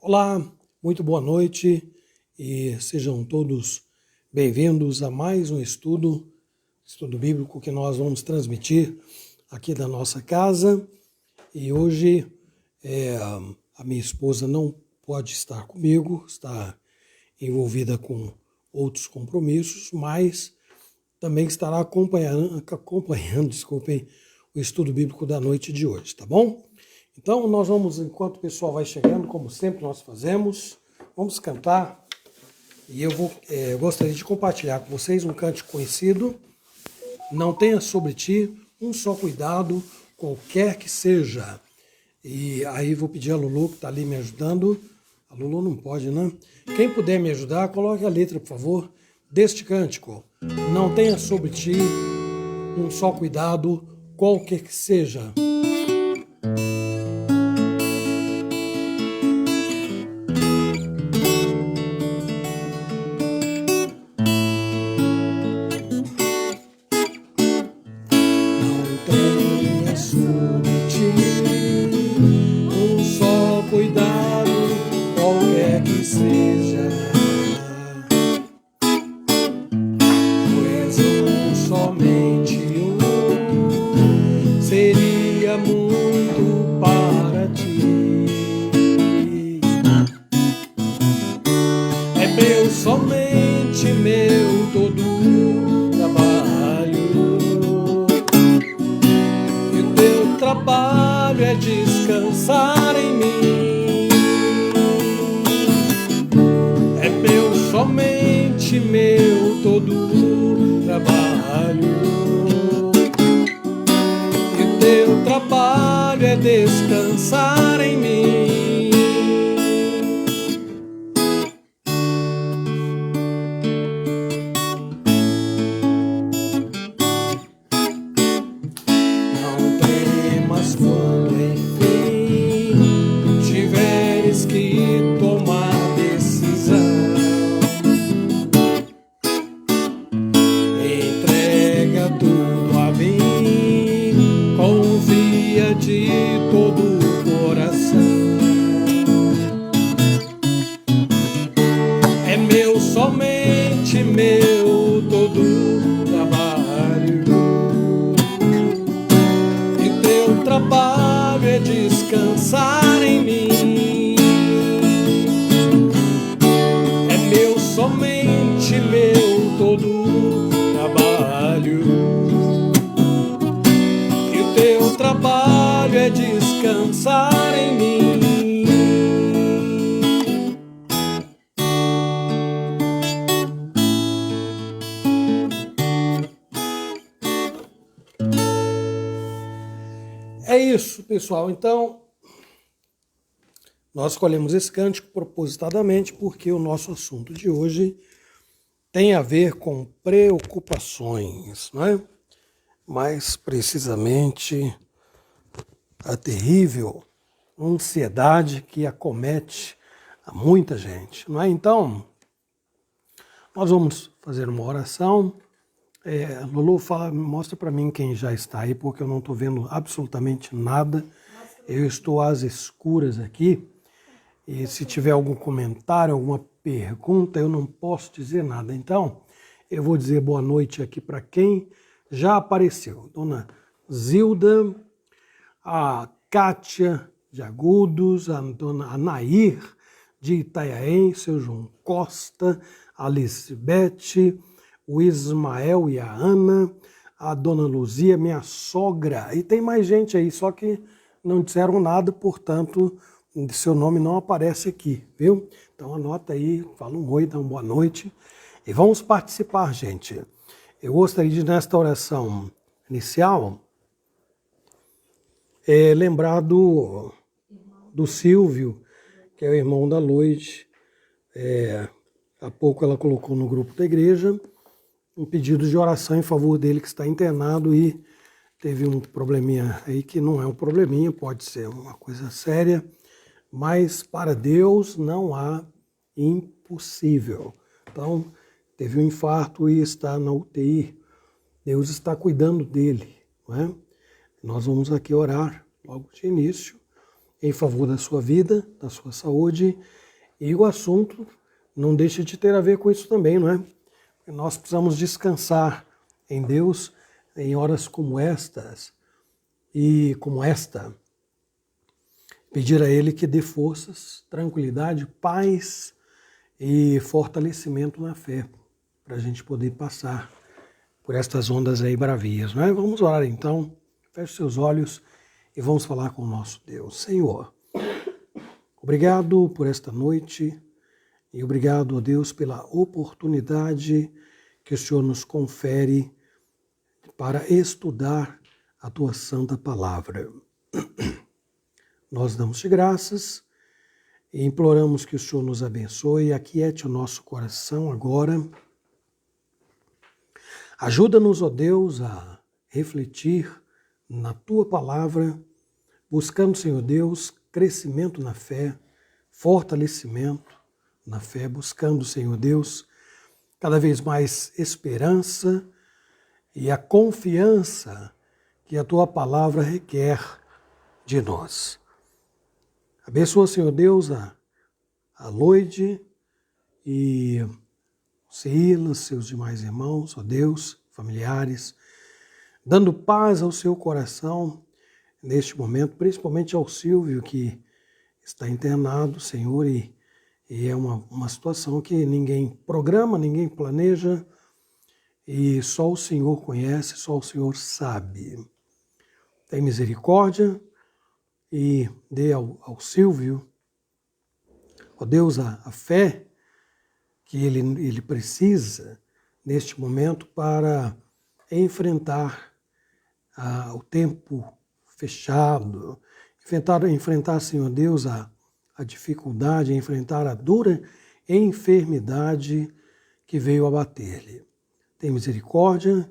Olá, muito boa noite e sejam todos bem-vindos a mais um estudo bíblico que nós vamos transmitir aqui da nossa casa. E hoje a minha esposa não pode estar comigo, está envolvida com outros compromissos, mas também estará acompanhando, desculpem, o estudo bíblico da noite de hoje, tá bom? Então nós vamos, enquanto o pessoal vai chegando, como sempre nós fazemos, vamos cantar. E eu gostaria de compartilhar com vocês um cântico conhecido. Não tenha sobre ti um só cuidado, qualquer que seja. E aí vou pedir a Lulu, que está ali me ajudando. A Lulu não pode, né? Quem puder me ajudar, coloque a letra, por favor, deste cântico. Não tenha sobre ti um só cuidado, qualquer que seja. Somente meu todo trabalho, e o teu trabalho é descansar em mim. É somente meu todo trabalho, e o teu trabalho é descansar em mim. De todo o coração, é somente meu todo trabalho, e teu trabalho é descansar em mim. É somente meu todo trabalho, e o teu trabalho é descansar em mim. É isso, pessoal. Então, nós escolhemos esse cântico propositadamente porque o nosso assunto de hoje tem a ver com preocupações, não é? Mais precisamente a terrível ansiedade que acomete a muita gente, não é? Então, nós vamos fazer uma oração. Lulu, mostra para mim quem já está aí, porque eu não estou vendo absolutamente nada. Eu estou às escuras aqui, e se tiver algum comentário, alguma pergunta, eu não posso dizer nada. Então, eu vou dizer boa noite aqui para quem já apareceu. Dona Zilda, a Kátia de Agudos, a dona Anair de Itanhaém, seu João Costa, a Lisbeth, o Ismael e a Ana, a dona Luzia, minha sogra, e tem mais gente aí, só que não disseram nada, portanto, seu nome não aparece aqui, viu? Então anota aí, fala um oi, dá uma boa noite, e vamos participar, gente. Eu gostaria de, nesta oração inicial, lembrar do Silvio, que é o irmão da Loide. Há pouco ela colocou no grupo da igreja um pedido de oração em favor dele, que está internado e teve um probleminha aí, que não é um probleminha, pode ser uma coisa séria, mas para Deus não há impossível. Então, teve um infarto e está na UTI. Deus está cuidando dele, não é? Nós vamos aqui orar logo de início, em favor da sua vida, da sua saúde, e o assunto não deixa de ter a ver com isso também, não é? Nós precisamos descansar em Deus em horas como estas e como esta. Pedir a Ele que dê forças, tranquilidade, paz e fortalecimento na fé, para a gente poder passar por estas ondas aí bravias, não é? Vamos orar então, feche seus olhos e vamos falar com o nosso Deus. Senhor, obrigado por esta noite e obrigado, ó Deus, pela oportunidade que o Senhor nos confere para estudar a Tua Santa Palavra. Nós damos-te graças e imploramos que o Senhor nos abençoe e aquiete o nosso coração agora. Ajuda-nos, ó Deus, a refletir na Tua Palavra, buscando, Senhor Deus, crescimento na fé, fortalecimento na fé, buscando, Senhor Deus, cada vez mais esperança e a confiança que a Tua Palavra requer de nós. Abençoa, Senhor Deus, a Loide e Silas, seus demais irmãos, ó Deus, familiares, dando paz ao seu coração neste momento, principalmente ao Silvio, que está internado, Senhor, e é uma situação que ninguém programa, ninguém planeja, e só o Senhor conhece, só o Senhor sabe. Tem misericórdia e dê ao Silvio, ó Deus, a fé que ele precisa neste momento para enfrentar o tempo fechado, enfrentar, Senhor Deus, a dificuldade, enfrentar a dura enfermidade que veio abater-lhe. Tem misericórdia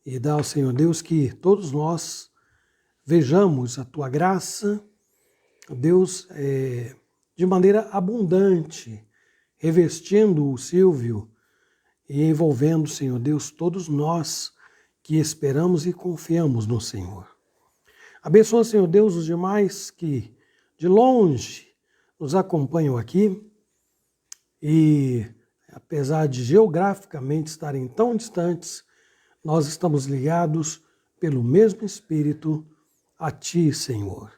e dá ao Senhor Deus que todos nós vejamos a Tua graça, Deus, de maneira abundante, revestindo o Silvio e envolvendo, Senhor Deus, todos nós que esperamos e confiamos no Senhor. Abençoa, Senhor Deus, os demais que de longe nos acompanham aqui e, apesar de geograficamente estarem tão distantes, nós estamos ligados pelo mesmo Espírito a Ti, Senhor.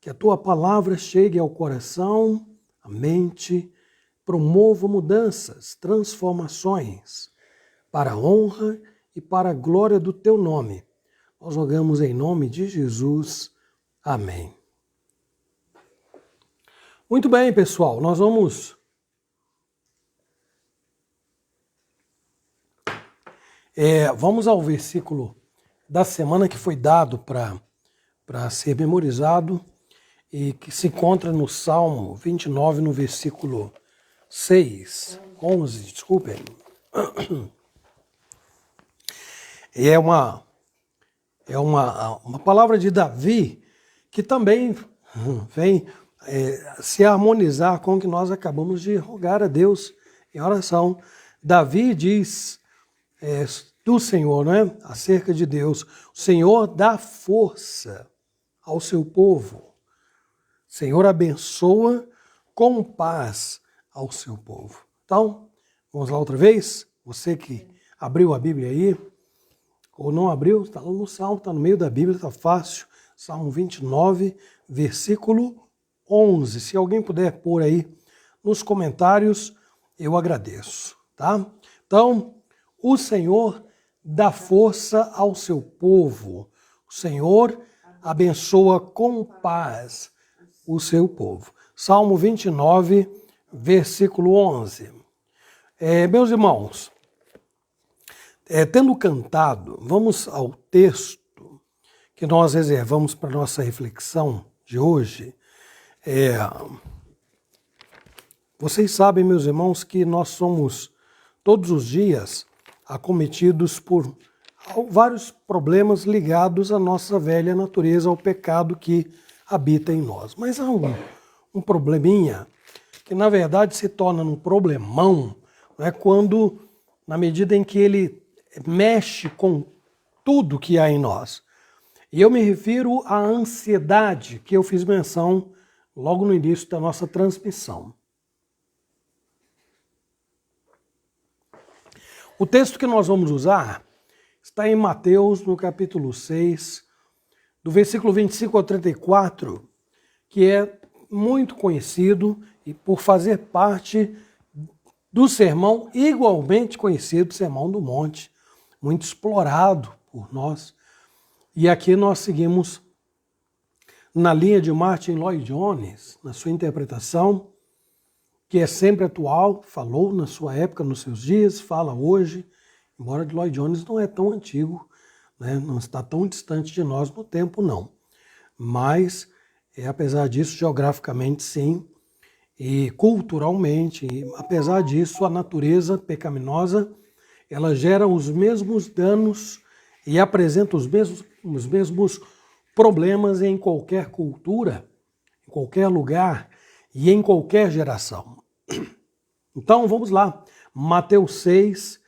Que a Tua palavra chegue ao coração, à mente, promova mudanças, transformações, para a honra e para a glória do Teu nome. Nós rogamos em nome de Jesus. Amém. Muito bem, pessoal, nós vamos vamos ao versículo da semana que foi dado para ser memorizado e que se encontra no Salmo 29, no versículo 11, desculpem. E é uma palavra de Davi que também vem se harmonizar com o que nós acabamos de rogar a Deus em oração. Davi diz do Senhor, né, acerca de Deus: o Senhor dá força ao seu povo. O Senhor abençoa com paz ao seu povo. Então, vamos lá outra vez? Você que abriu a Bíblia aí, ou não abriu, está lá no Salmo, está no meio da Bíblia, está fácil. Salmo 29, versículo 11. Se alguém puder pôr aí nos comentários, eu agradeço, tá? Então, o Senhor dá força ao seu povo. O Senhor abençoa com paz o seu povo. Salmo 29, versículo 11. Meus irmãos, tendo cantado, vamos ao texto que nós reservamos para nossa reflexão de hoje. Vocês sabem, meus irmãos, que nós somos todos os dias acometidos por vários problemas ligados à nossa velha natureza, ao pecado que habita em nós. Mas há um probleminha que, na verdade, se torna um problemão, né, quando, na medida em que ele mexe com tudo que há em nós. E eu me refiro à ansiedade, que eu fiz menção logo no início da nossa transmissão. O texto que nós vamos usar está em Mateus, no capítulo 6, do versículo 25 ao 34, que é muito conhecido e por fazer parte do sermão igualmente conhecido, Sermão do Monte, muito explorado por nós. E aqui nós seguimos na linha de Martin Lloyd Jones, na sua interpretação, que é sempre atual, falou na sua época, nos seus dias, fala hoje, embora de Lloyd Jones não é tão antigo, né, não está tão distante de nós no tempo, não. Mas, apesar disso, geograficamente sim, e culturalmente, apesar disso, a natureza pecaminosa, ela gera os mesmos danos e apresenta os mesmos problemas em qualquer cultura, em qualquer lugar e em qualquer geração. Então, vamos lá. Mateus 6,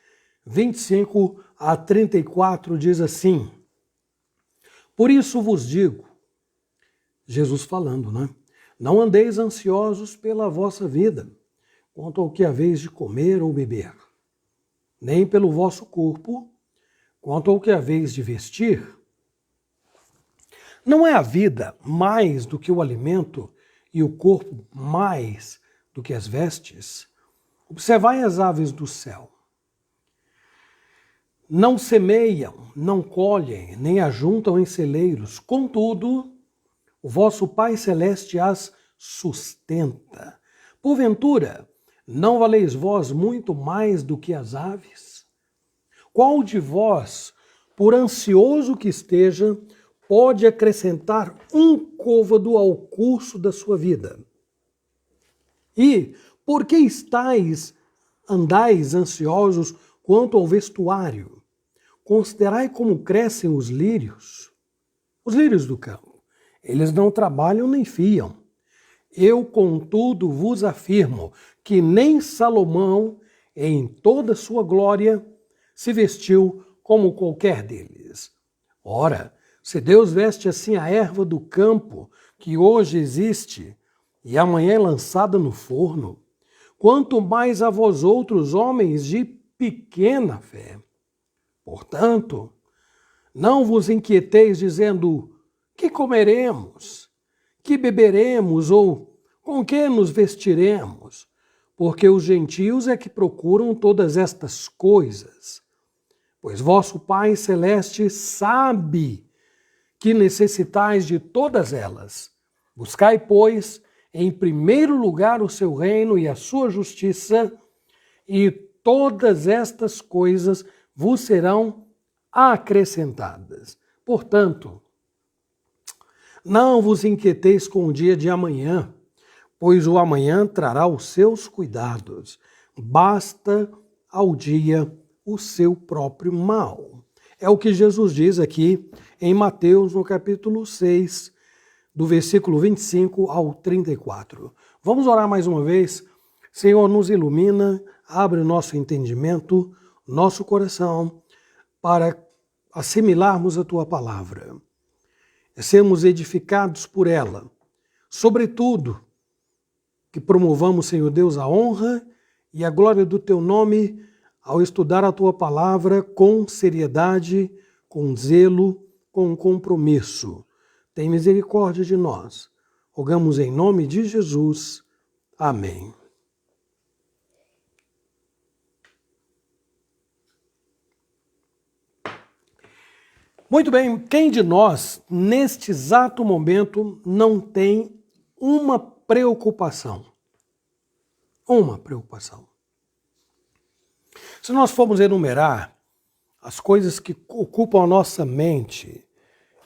25 a 34 diz assim: Por isso vos digo, Jesus falando, né? Não andeis ansiosos pela vossa vida, quanto ao que haveis de comer ou beber, nem pelo vosso corpo, quanto ao que haveis de vestir. Não é a vida mais do que o alimento e o corpo mais do que as vestes? Observai as aves do céu. Não semeiam, não colhem, nem ajuntam em celeiros. Contudo, o vosso Pai Celeste as sustenta. Porventura, não valeis vós muito mais do que as aves? Qual de vós, por ansioso que esteja, pode acrescentar um côvado ao curso da sua vida? E por que andais ansiosos quanto ao vestuário? Considerai como crescem os lírios do campo. Eles não trabalham nem fiam. Eu, contudo, vos afirmo que nem Salomão, em toda a sua glória, se vestiu como qualquer deles. Ora, se Deus veste assim a erva do campo, que hoje existe e amanhã é lançada no forno, quanto mais a vós outros, homens de pequena fé. Portanto, não vos inquieteis dizendo: que comeremos? Que beberemos? Ou com que nos vestiremos? Porque os gentios é que procuram todas estas coisas. Pois vosso Pai Celeste sabe que necessitais de todas elas. Buscai, pois, em primeiro lugar o seu reino e a sua justiça, e todas estas coisas vos serão acrescentadas. Portanto, não vos inquieteis com o dia de amanhã, pois o amanhã trará os seus cuidados. Basta ao dia o seu próprio mal. É o que Jesus diz aqui em Mateus, no capítulo 6, do versículo 25 ao 34. Vamos orar mais uma vez? Senhor, nos ilumina, abre o nosso entendimento, nosso coração, para assimilarmos a Tua palavra, sermos edificados por ela. Sobretudo, que promovamos, Senhor Deus, a honra e a glória do Teu nome ao estudar a Tua palavra com seriedade, com zelo, com compromisso. Tem misericórdia de nós. Rogamos em nome de Jesus. Amém. Muito bem, quem de nós, neste exato momento, não tem uma preocupação? Uma preocupação. Se nós formos enumerar as coisas que ocupam a nossa mente,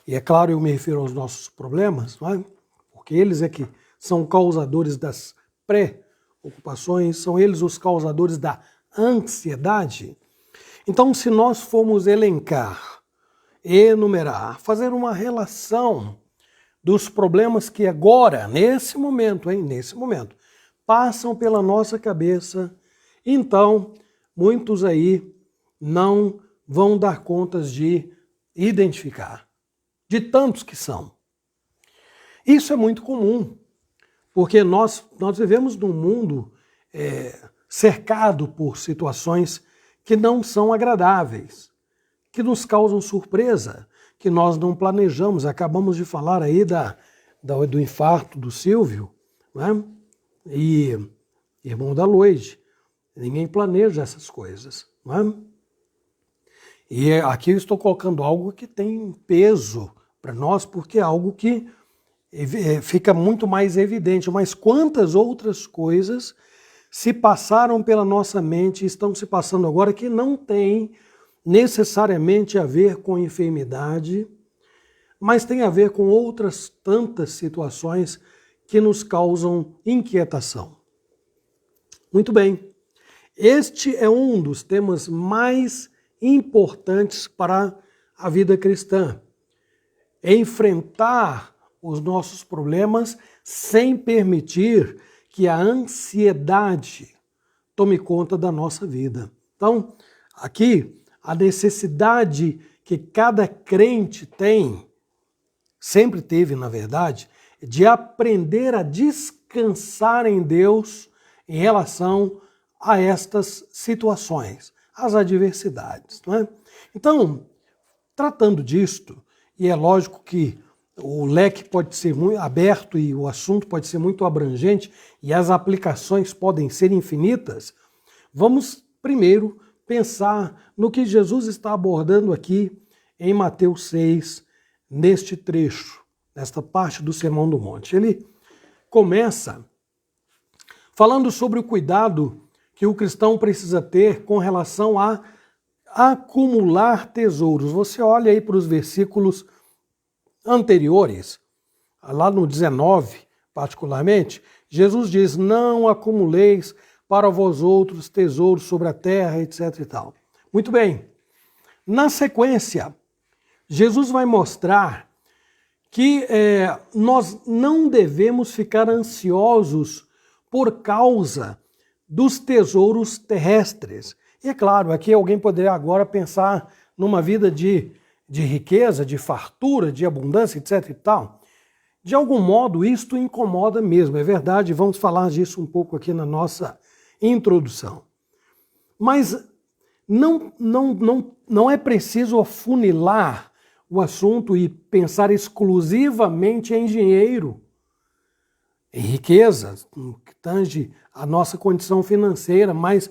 e é claro, eu me refiro aos nossos problemas, não é? Porque eles é que são causadores das preocupações, são eles os causadores da ansiedade. Então, se nós formos elencar, enumerar, fazer uma relação dos problemas que agora, nesse momento, passam pela nossa cabeça, então muitos aí não vão dar contas de identificar, de tantos que são. Isso é muito comum. Porque nós vivemos num mundo cercado por situações que não são agradáveis, que nos causam surpresa, que nós não planejamos. Acabamos de falar aí do infarto do Silvio, né? E irmão da Loide. Ninguém planeja essas coisas, não é? E aqui eu estou colocando algo que tem peso para nós, porque é algo que fica muito mais evidente. Mas quantas outras coisas se passaram pela nossa mente e estão se passando agora que não tem necessariamente a ver com enfermidade, mas tem a ver com outras tantas situações que nos causam inquietação. Muito bem, este é um dos temas mais importantes para a vida cristã. Enfrentar os nossos problemas sem permitir que a ansiedade tome conta da nossa vida. Então, aqui, a necessidade que cada crente tem, sempre teve, na verdade, de aprender a descansar em Deus em relação a estas situações, as adversidades, não é? Então, tratando disto, e é lógico que o leque pode ser muito aberto e o assunto pode ser muito abrangente e as aplicações podem ser infinitas, vamos primeiro pensar no que Jesus está abordando aqui em Mateus 6, neste trecho, nesta parte do Sermão do Monte. Ele começa falando sobre o cuidado que o cristão precisa ter com relação a acumular tesouros. Você olha aí para os versículos anteriores, lá no 19, particularmente, Jesus diz: não acumuleis para vós outros tesouros sobre a terra, etc. e tal. Muito bem. Na sequência, Jesus vai mostrar que nós não devemos ficar ansiosos por causa dos tesouros terrestres. E é claro, aqui alguém poderia agora pensar numa vida de riqueza, de fartura, de abundância, etc. e tal. De algum modo, isto incomoda mesmo, é verdade, vamos falar disso um pouco aqui na nossa introdução. Mas não é preciso afunilar o assunto e pensar exclusivamente em dinheiro, em riqueza, que tange a nossa condição financeira, mas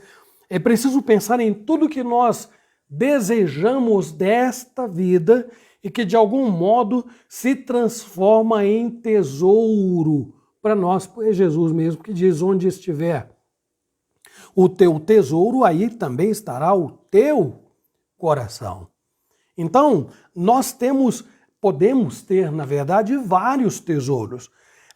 é preciso pensar em tudo que nós desejamos desta vida e que de algum modo se transforma em tesouro para nós. É Jesus mesmo que diz: onde estiver o teu tesouro, aí também estará o teu coração. Então, nós podemos ter, na verdade, vários tesouros.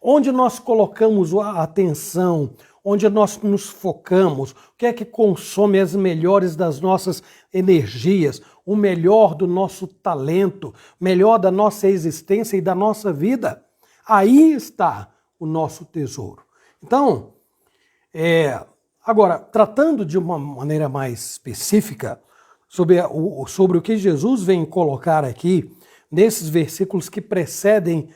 Onde nós colocamos a atenção, onde nós nos focamos, o que é que consome as melhores das nossas energias, o melhor do nosso talento, o melhor da nossa existência e da nossa vida, aí está o nosso tesouro. Então, agora, tratando de uma maneira mais específica sobre o que Jesus vem colocar aqui, nesses versículos que precedem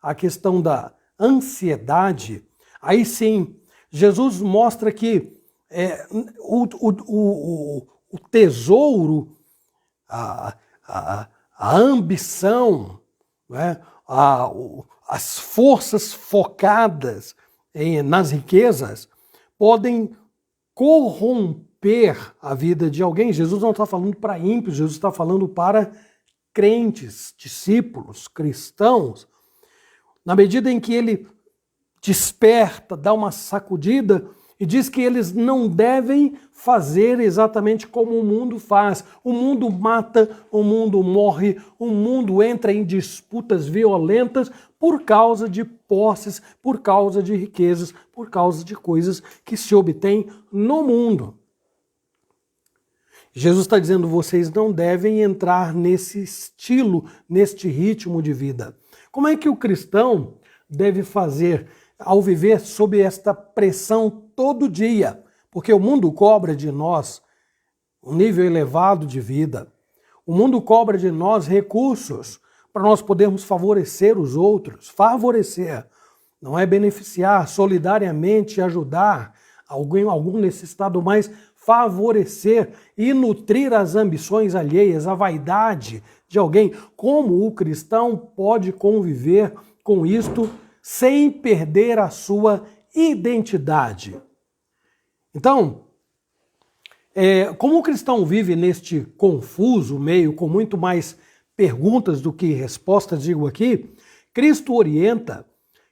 a questão da ansiedade, aí sim, Jesus mostra que o tesouro, a ambição, né, as forças focadas nas riquezas podem corromper a vida de alguém. Jesus não está falando para ímpios, Jesus está falando para crentes, discípulos, cristãos, na medida em que ele desperta, dá uma sacudida e diz que eles não devem fazer exatamente como o mundo faz. O mundo mata, o mundo morre, o mundo entra em disputas violentas por causa de posses, por causa de riquezas, por causa de coisas que se obtêm no mundo. Jesus está dizendo: vocês não devem entrar nesse estilo, neste ritmo de vida. Como é que o cristão deve fazer ao viver sob esta pressão todo dia? Porque o mundo cobra de nós um nível elevado de vida. O mundo cobra de nós recursos para nós podermos favorecer os outros, favorecer. não é beneficiar, solidariamente ajudar algum necessitado, mas favorecer e nutrir as ambições alheias, a vaidade de alguém. Como o cristão pode conviver com isto sem perder a sua identidade? Então, como o cristão vive neste confuso meio, com muito mais perguntas do que respostas, digo aqui, Cristo orienta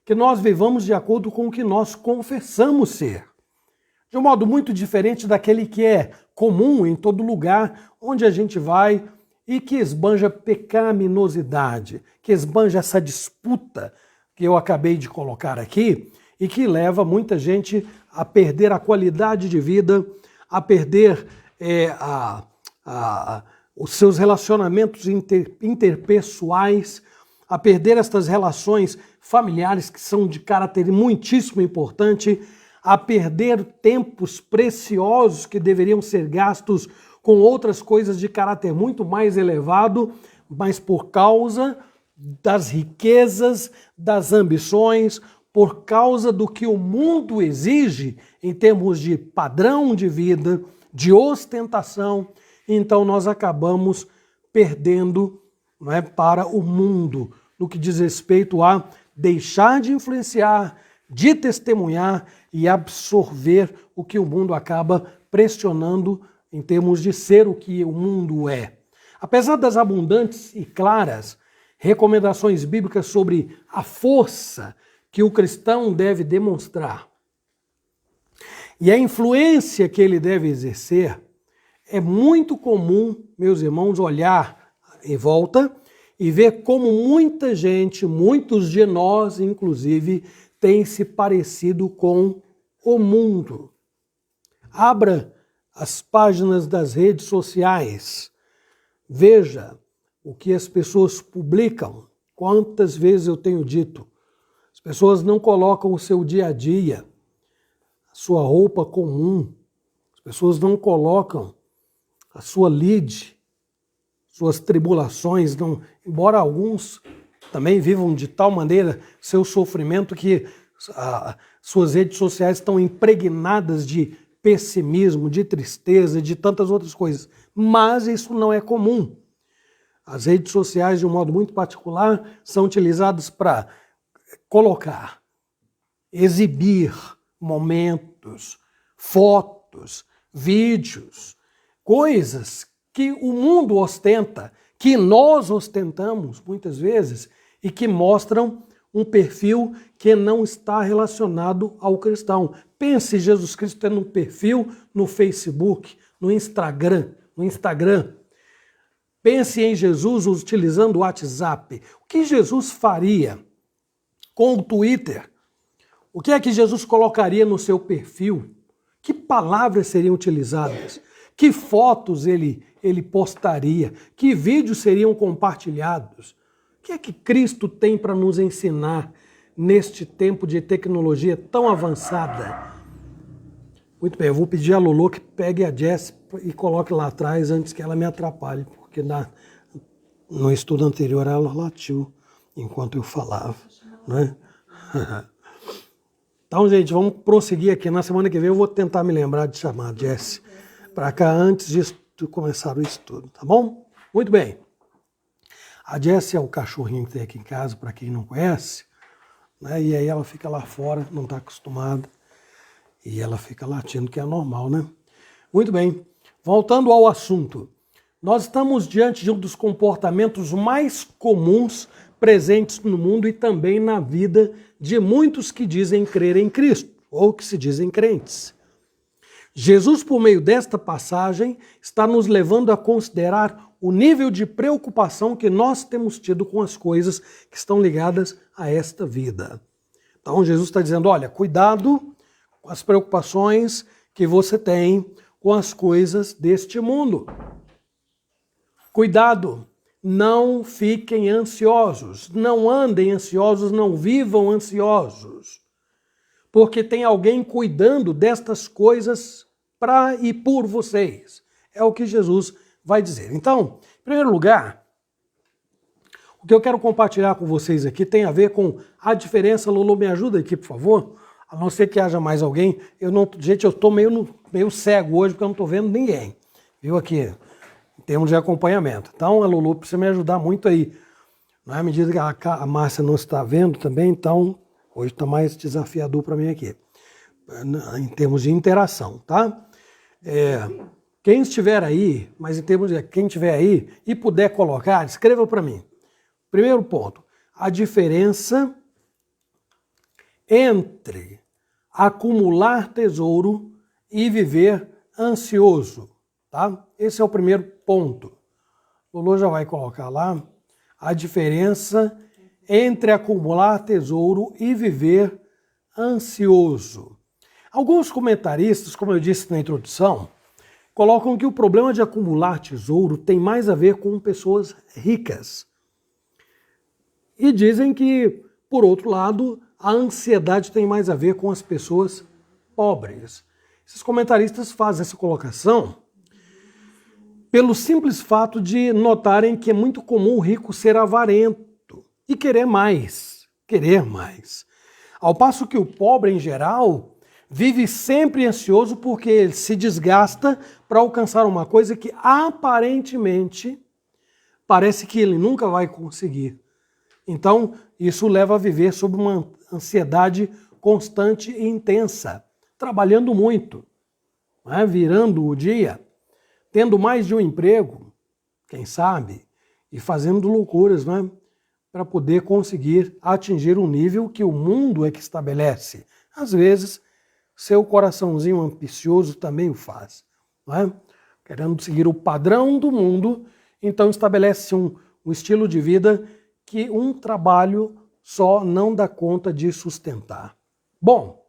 que nós vivamos de acordo com o que nós confessamos ser. De um modo muito diferente daquele que é comum em todo lugar onde a gente vai e que esbanja pecaminosidade, que esbanja essa disputa que eu acabei de colocar aqui e que leva muita gente a perder a qualidade de vida, a perder os seus relacionamentos interpessoais, a perder estas relações familiares que são de caráter muitíssimo importante, a perder tempos preciosos que deveriam ser gastos com outras coisas de caráter muito mais elevado, mas por causa das riquezas, das ambições, por causa do que o mundo exige em termos de padrão de vida, de ostentação, então nós acabamos perdendo, não é, para o mundo, no que diz respeito a deixar de influenciar, de testemunhar e absorver o que o mundo acaba pressionando em termos de ser o que o mundo é. Apesar das abundantes e claras recomendações bíblicas sobre a força que o cristão deve demonstrar e a influência que ele deve exercer, é muito comum, meus irmãos, olhar em volta e ver como muita gente, muitos de nós, inclusive, têm se parecido com o mundo. Abra as páginas das redes sociais, veja o que as pessoas publicam. Quantas vezes eu tenho dito, as pessoas não colocam o seu dia a dia, a sua roupa comum, as pessoas não colocam a sua lide, suas tribulações, não, embora alguns também vivam de tal maneira seu sofrimento que suas redes sociais estão impregnadas de pessimismo, de tristeza, de tantas outras coisas. Mas isso não é comum. As redes sociais, de um modo muito particular, são utilizadas para colocar, exibir momentos, fotos, vídeos, coisas que o mundo ostenta, que nós ostentamos muitas vezes e que mostram um perfil que não está relacionado ao cristão. Pense Jesus Cristo tendo um perfil no Facebook, no Instagram. Pense em Jesus utilizando o WhatsApp. O que Jesus faria com o Twitter? O que é que Jesus colocaria no seu perfil? Que palavras seriam utilizadas? Que fotos ele postaria? Que vídeos seriam compartilhados? O que é que Cristo tem para nos ensinar neste tempo de tecnologia tão avançada? Muito bem, eu vou pedir a Lolo que pegue a Jess e coloque lá atrás antes que ela me atrapalhe, porque no estudo anterior ela latiu enquanto eu falava, né? Então, gente, vamos prosseguir aqui. Na semana que vem eu vou tentar me lembrar de chamar a Jess para cá antes de começar o estudo, tá bom? Muito bem. A Jess é o cachorrinho que tem aqui em casa, para quem não conhece, né? E aí ela fica lá fora, não está acostumada, e ela fica latindo, que é normal, né? Muito bem. Voltando ao assunto. Nós estamos diante de um dos comportamentos mais comuns presentes no mundo e também na vida de muitos que dizem crer em Cristo, ou que se dizem crentes. Jesus, por meio desta passagem, está nos levando a considerar o nível de preocupação que nós temos tido com as coisas que estão ligadas a esta vida. Então, Jesus está dizendo, olha, cuidado com as preocupações que você tem com as coisas deste mundo. Cuidado, não fiquem ansiosos, não andem ansiosos, não vivam ansiosos, porque tem alguém cuidando destas coisas para e por vocês. É o que Jesus vai dizer. Então, em primeiro lugar, o O que eu quero compartilhar com vocês aqui tem a ver com a diferença. Lulu, me ajuda aqui, por favor? A não ser que haja mais alguém. Gente, eu estou meio cego hoje porque eu não estou vendo ninguém. Viu aqui? Em termos de acompanhamento. Então, a Lulu precisa me ajudar muito aí. À medida que a Márcia não está vendo também, então hoje está mais desafiador para mim aqui. Em termos de interação, tá? Quem estiver aí, mas em termos de quem estiver aí e puder colocar, escreva para mim. Primeiro ponto, a diferença entre acumular tesouro e viver ansioso, tá? Esse é o primeiro ponto. O Lolo já vai colocar lá a diferença entre acumular tesouro e viver ansioso. Alguns comentaristas, como eu disse na introdução, colocam que o problema de acumular tesouro tem mais a ver com pessoas ricas. E dizem que, por outro lado, a ansiedade tem mais a ver com as pessoas pobres. Esses comentaristas fazem essa colocação pelo simples fato de notarem que é muito comum o rico ser avarento e querer mais. Ao passo que o pobre, em geral, vive sempre ansioso porque ele se desgasta para alcançar uma coisa que aparentemente parece que ele nunca vai conseguir. Então, isso leva a viver sob uma ansiedade constante e intensa, trabalhando muito, virando o dia, tendo mais de um emprego, quem sabe, e fazendo loucuras, para poder conseguir atingir um nível que o mundo é que estabelece. Às vezes, seu coraçãozinho ambicioso também o faz, querendo seguir o padrão do mundo, então estabelece um estilo de vida que um trabalho só não dá conta de sustentar. Bom,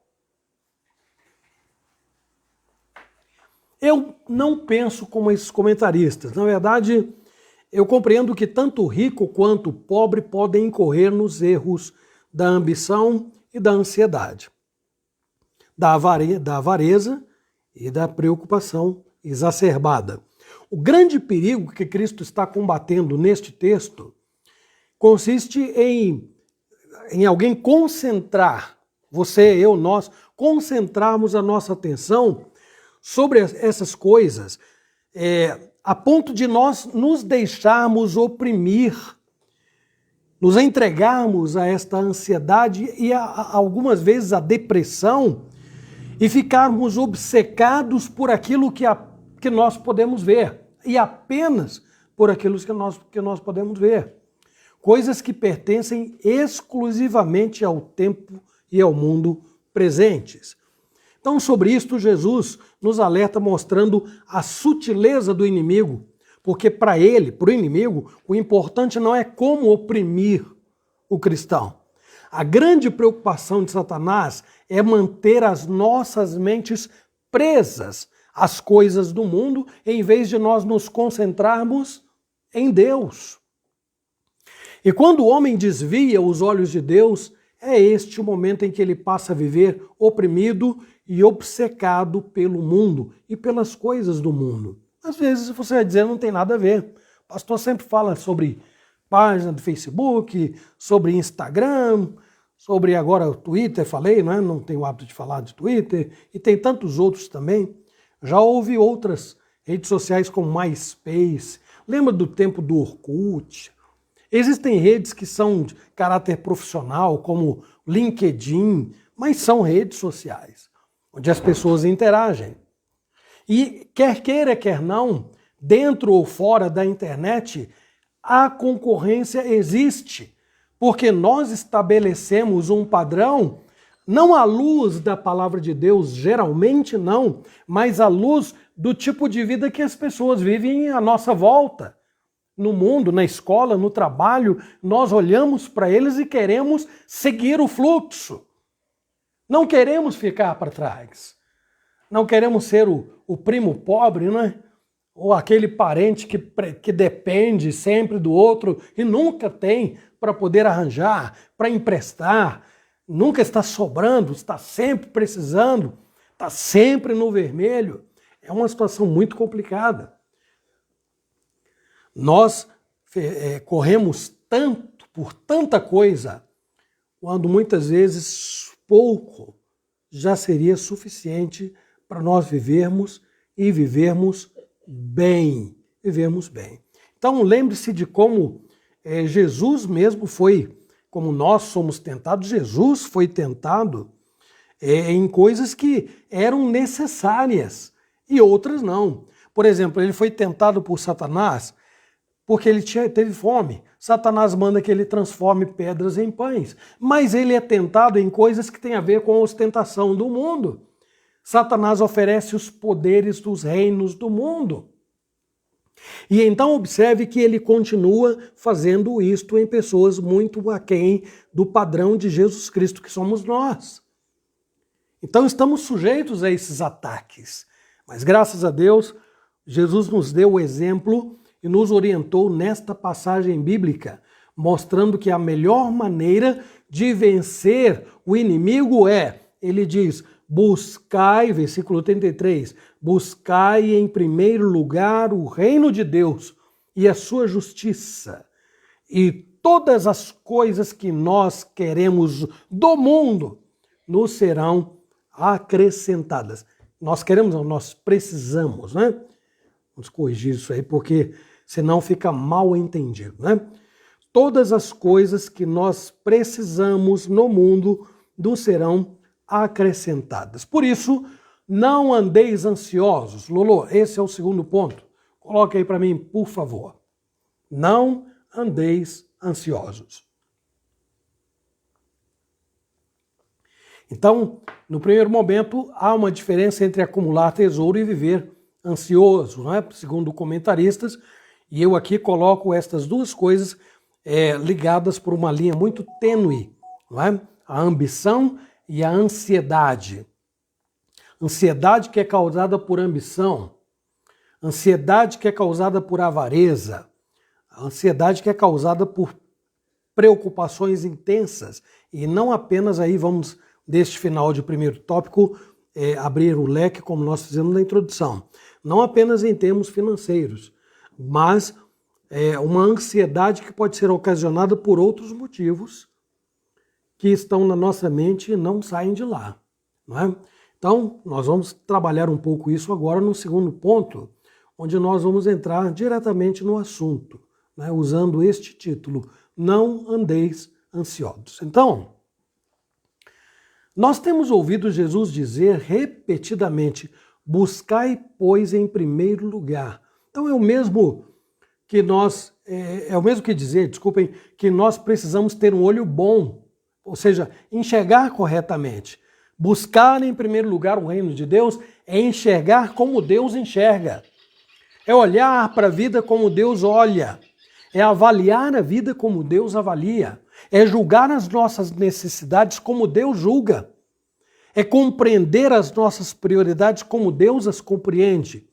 eu não penso como esses comentaristas. Na verdade, eu compreendo que tanto o rico quanto o pobre podem incorrer nos erros da ambição e da ansiedade, da avareza e da preocupação exacerbada. O grande perigo que Cristo está combatendo neste texto consiste em alguém concentrar, você, eu, nós, concentrarmos a nossa atenção sobre essas coisas, a ponto de nós nos deixarmos oprimir, nos entregarmos a esta ansiedade e algumas vezes a depressão e ficarmos obcecados por aquilo que nós podemos ver e apenas por aquilo que nós podemos ver. Coisas que pertencem exclusivamente ao tempo e ao mundo presentes. Então, sobre isto, Jesus nos alerta mostrando a sutileza do inimigo, porque para o inimigo, o importante não é como oprimir o cristão. A grande preocupação de Satanás é manter as nossas mentes presas às coisas do mundo, em vez de nós nos concentrarmos em Deus. E quando o homem desvia os olhos de Deus, é este o momento em que ele passa a viver oprimido e obcecado pelo mundo e pelas coisas do mundo. Às vezes você vai dizer, não tem nada a ver. O pastor sempre fala sobre página do Facebook, sobre Instagram, sobre agora o Twitter, falei, não tenho o hábito de falar de Twitter, e tem tantos outros também. Já houve outras redes sociais como MySpace, lembra do tempo do Orkut? Existem redes que são de caráter profissional, como LinkedIn, mas são redes sociais, onde as pessoas interagem. E quer queira, quer não, dentro ou fora da internet, a concorrência existe, porque nós estabelecemos um padrão, não à luz da palavra de Deus, geralmente não, mas à luz do tipo de vida que as pessoas vivem à nossa volta. No mundo, na escola, no trabalho, nós olhamos para eles e queremos seguir o fluxo. Não queremos ficar para trás. Não queremos ser o primo pobre, ou aquele parente que depende sempre do outro e nunca tem para poder arranjar, para emprestar, nunca está sobrando, está sempre precisando, está sempre no vermelho. É uma situação muito complicada. Nós corremos tanto, por tanta coisa, quando muitas vezes pouco já seria suficiente para nós vivermos e vivermos bem. Vivermos bem. Então lembre-se de como Jesus mesmo foi, como nós somos tentados, Jesus foi tentado em coisas que eram necessárias e outras não. Por exemplo, ele foi tentado por Satanás porque ele teve fome. Satanás manda que ele transforme pedras em pães, mas ele é tentado em coisas que têm a ver com a ostentação do mundo. Satanás oferece os poderes dos reinos do mundo. E então observe que ele continua fazendo isto em pessoas muito aquém do padrão de Jesus Cristo, que somos nós. Então estamos sujeitos a esses ataques. Mas graças a Deus, Jesus nos deu o exemplo e nos orientou nesta passagem bíblica, mostrando que a melhor maneira de vencer o inimigo ele diz, buscai, versículo 33, buscai em primeiro lugar o reino de Deus e a sua justiça, e todas as coisas que nós queremos do mundo nos serão acrescentadas. Nós queremos, nós precisamos, né? Vamos corrigir isso aí, porque senão fica mal entendido, né? Todas as coisas que nós precisamos no mundo nos serão acrescentadas. Por isso, não andeis ansiosos. Lolo, esse é o segundo ponto. Coloque aí para mim, por favor. Não andeis ansiosos. Então, no primeiro momento, há uma diferença entre acumular tesouro e viver ansioso, não é? Segundo comentaristas, e eu aqui coloco estas duas coisas ligadas por uma linha muito tênue, não é? A ambição e a ansiedade. Ansiedade que é causada por ambição, ansiedade que é causada por avareza, ansiedade que é causada por preocupações intensas, e não apenas aí vamos, deste final de primeiro tópico, abrir o leque, como nós fizemos na introdução, não apenas em termos financeiros, mas uma ansiedade que pode ser ocasionada por outros motivos que estão na nossa mente e não saem de lá, não é? Então, nós vamos trabalhar um pouco isso agora no segundo ponto, onde nós vamos entrar diretamente no assunto, né, usando este título, Não Andeis Ansiosos. Então, nós temos ouvido Jesus dizer repetidamente, buscai, pois, em primeiro lugar. Então é o mesmo que dizer, desculpem, que nós precisamos ter um olho bom, ou seja, enxergar corretamente. Buscar em primeiro lugar o reino de Deus é enxergar como Deus enxerga. É olhar para a vida como Deus olha. É avaliar a vida como Deus avalia. É julgar as nossas necessidades como Deus julga. É compreender as nossas prioridades como Deus as compreende.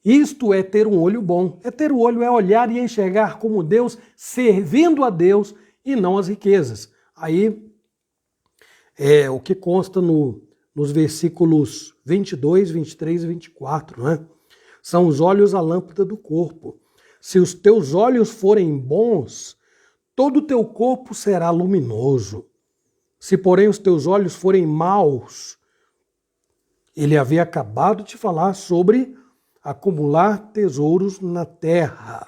Isto é ter um olho bom. Ter o olho, é olhar e enxergar como Deus, servindo a Deus e não as riquezas. Aí é o que consta nos versículos 22, 23 e 24, né? São os olhos a lâmpada do corpo. Se os teus olhos forem bons, todo o teu corpo será luminoso. Se, porém, os teus olhos forem maus, ele havia acabado de falar sobre acumular tesouros na terra.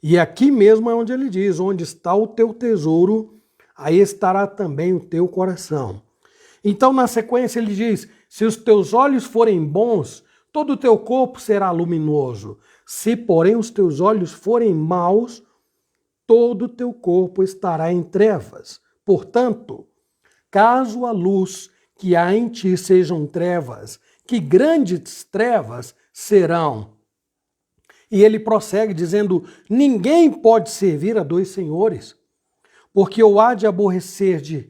E aqui mesmo é onde ele diz, onde está o teu tesouro, aí estará também o teu coração. Então, na sequência, ele diz, se os teus olhos forem bons, todo o teu corpo será luminoso. Se, porém, os teus olhos forem maus, todo o teu corpo estará em trevas. Portanto, caso a luz que há em ti sejam trevas, que grandes trevas serão. E ele prossegue dizendo, ninguém pode servir a dois senhores, porque ou há de aborrecer-se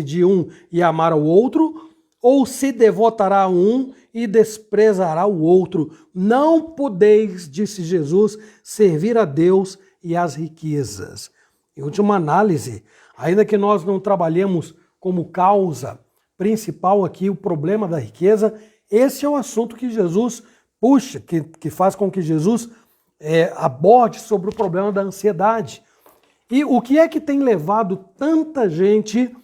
de um e amar ao outro, ou se devotará a um e desprezará o outro. Não podeis, disse Jesus, servir a Deus e às riquezas. Em última análise, ainda que nós não trabalhemos como causa principal aqui o problema da riqueza, esse é o assunto que Jesus puxa, que faz com que Jesus aborde sobre o problema da ansiedade. E o que é que tem levado tanta gente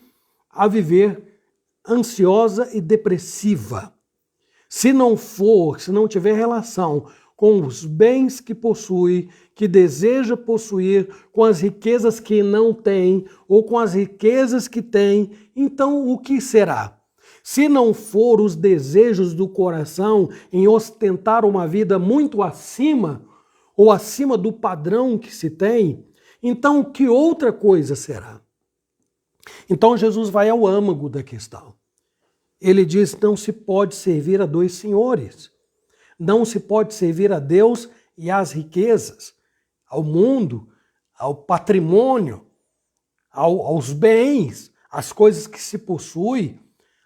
a viver ansiosa e depressiva? Se não tiver relação com os bens que possui, que deseja possuir, com as riquezas que não tem, ou com as riquezas que tem, então o que será? Se não for os desejos do coração em ostentar uma vida muito acima, ou acima do padrão que se tem, então que outra coisa será? Então Jesus vai ao âmago da questão. Ele diz: não se pode servir a dois senhores. Não se pode servir a Deus e às riquezas, ao mundo, ao patrimônio, aos bens, às coisas que se possui,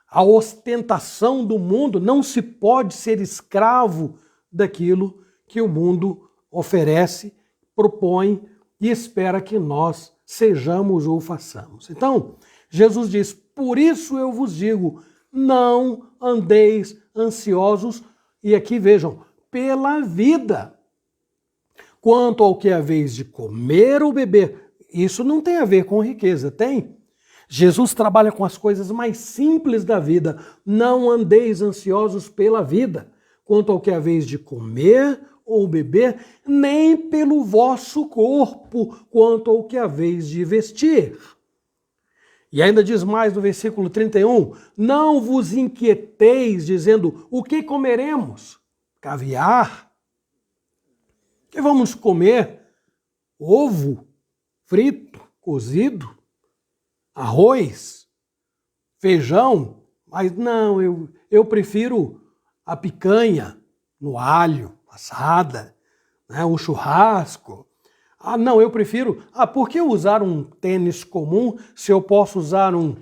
à ostentação do mundo. Não se pode ser escravo daquilo que o mundo oferece, propõe e espera que nós sejamos ou façamos. Então, Jesus diz: por isso eu vos digo, não andeis ansiosos, e aqui vejam, pela vida. Quanto ao que é a vez de comer ou beber, isso não tem a ver com riqueza, tem? Jesus trabalha com as coisas mais simples da vida. Não andeis ansiosos pela vida, quanto ao que é a vez de comer ou beber, nem pelo vosso corpo, quanto ao que é a vez de vestir. E ainda diz mais no versículo 31, não vos inquieteis, dizendo, o que comeremos? Caviar? O que vamos comer? Ovo frito, cozido? Arroz? Feijão? Mas não, eu prefiro a picanha no alho, assada, né, um churrasco. Ah, não, eu prefiro... por que usar um tênis comum se eu posso usar um...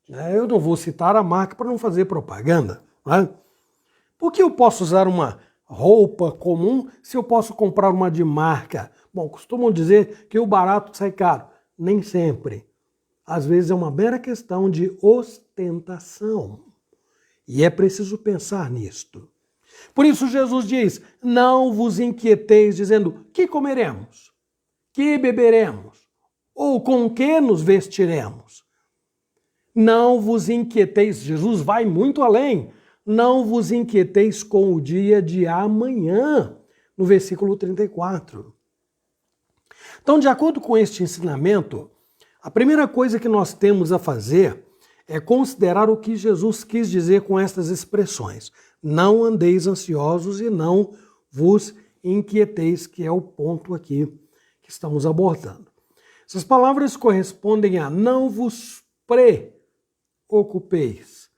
Eu não vou citar a marca para não fazer propaganda. Né? Por que eu posso usar uma roupa comum se eu posso comprar uma de marca? Bom, costumam dizer que o barato sai caro. Nem sempre. Às vezes é uma mera questão de ostentação. E é preciso pensar nisto. Por isso Jesus diz, não vos inquieteis, dizendo, que comeremos? Que beberemos? Ou com que nos vestiremos? Não vos inquieteis, Jesus vai muito além, não vos inquieteis com o dia de amanhã, no versículo 34. Então, de acordo com este ensinamento, a primeira coisa que nós temos a fazer é considerar o que Jesus quis dizer com estas expressões. Não andeis ansiosos e não vos inquieteis, que é o ponto aqui que estamos abordando. Essas palavras correspondem a não vos preocupeis.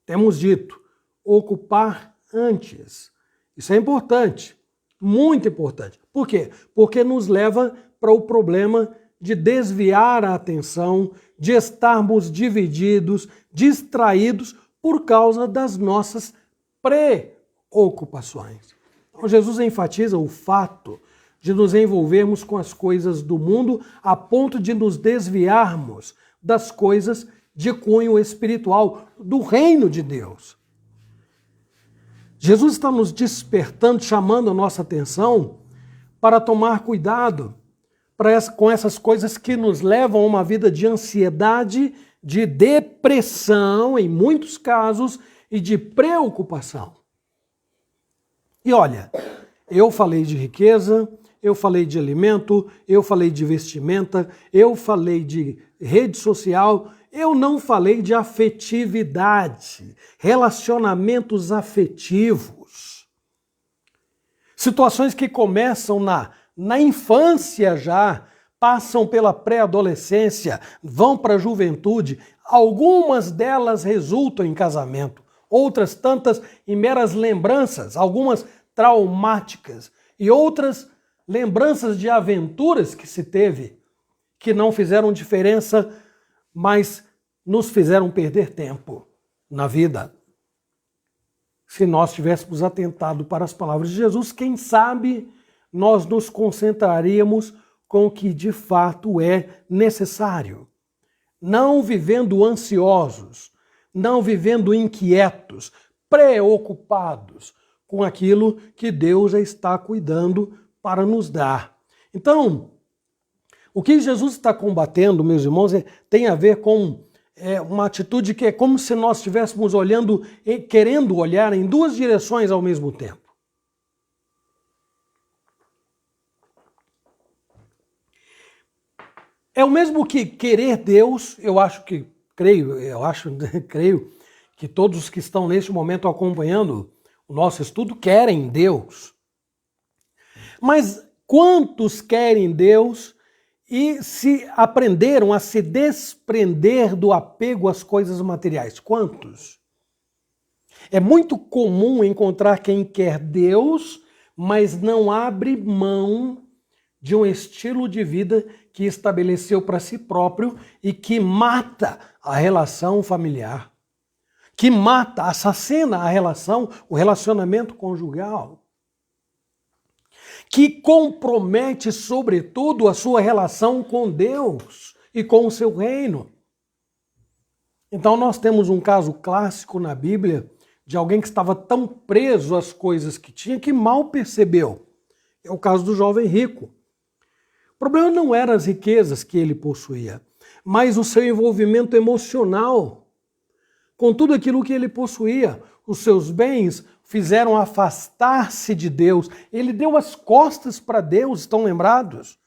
Temos dito, ocupar antes. Isso é importante, muito importante. Por quê? Porque nos leva para o problema de desviar a atenção, de estarmos divididos, distraídos por causa das nossas preocupações. Então, Jesus enfatiza o fato de nos envolvermos com as coisas do mundo a ponto de nos desviarmos das coisas de cunho espiritual, do reino de Deus. Jesus está nos despertando, chamando a nossa atenção para tomar cuidado com essas coisas que nos levam a uma vida de ansiedade, de depressão, em muitos casos, e de preocupação. E olha, eu falei de riqueza, eu falei de alimento, eu falei de vestimenta, eu falei de rede social, eu não falei de afetividade, relacionamentos afetivos. Situações que começam na infância já, passam pela pré-adolescência, vão para a juventude, algumas delas resultam em casamento, outras tantas em meras lembranças, algumas traumáticas e outras lembranças de aventuras que se teve, que não fizeram diferença, mas nos fizeram perder tempo na vida. Se nós tivéssemos atentado para as palavras de Jesus, quem sabe nós nos concentraríamos com o que de fato é necessário. Não vivendo ansiosos, não vivendo inquietos, preocupados com aquilo que Deus já está cuidando para nos dar. Então, o que Jesus está combatendo, meus irmãos, tem a ver com uma atitude que é como se nós estivéssemos olhando, querendo olhar em duas direções ao mesmo tempo. É o mesmo que querer Deus, creio que todos os que estão neste momento acompanhando o nosso estudo querem Deus. Mas quantos querem Deus e se aprenderam a se desprender do apego às coisas materiais? Quantos? É muito comum encontrar quem quer Deus, mas não abre mão de um estilo de vida que estabeleceu para si próprio e que mata a relação familiar, que mata, assassina a relação, o relacionamento conjugal, que compromete, sobretudo, a sua relação com Deus e com o seu reino. Então nós temos um caso clássico na Bíblia de alguém que estava tão preso às coisas que tinha que mal percebeu. É o caso do jovem rico. O problema não eram as riquezas que ele possuía, mas o seu envolvimento emocional com tudo aquilo que ele possuía. Os seus bens fizeram afastar-se de Deus. Ele deu as costas para Deus, estão lembrados?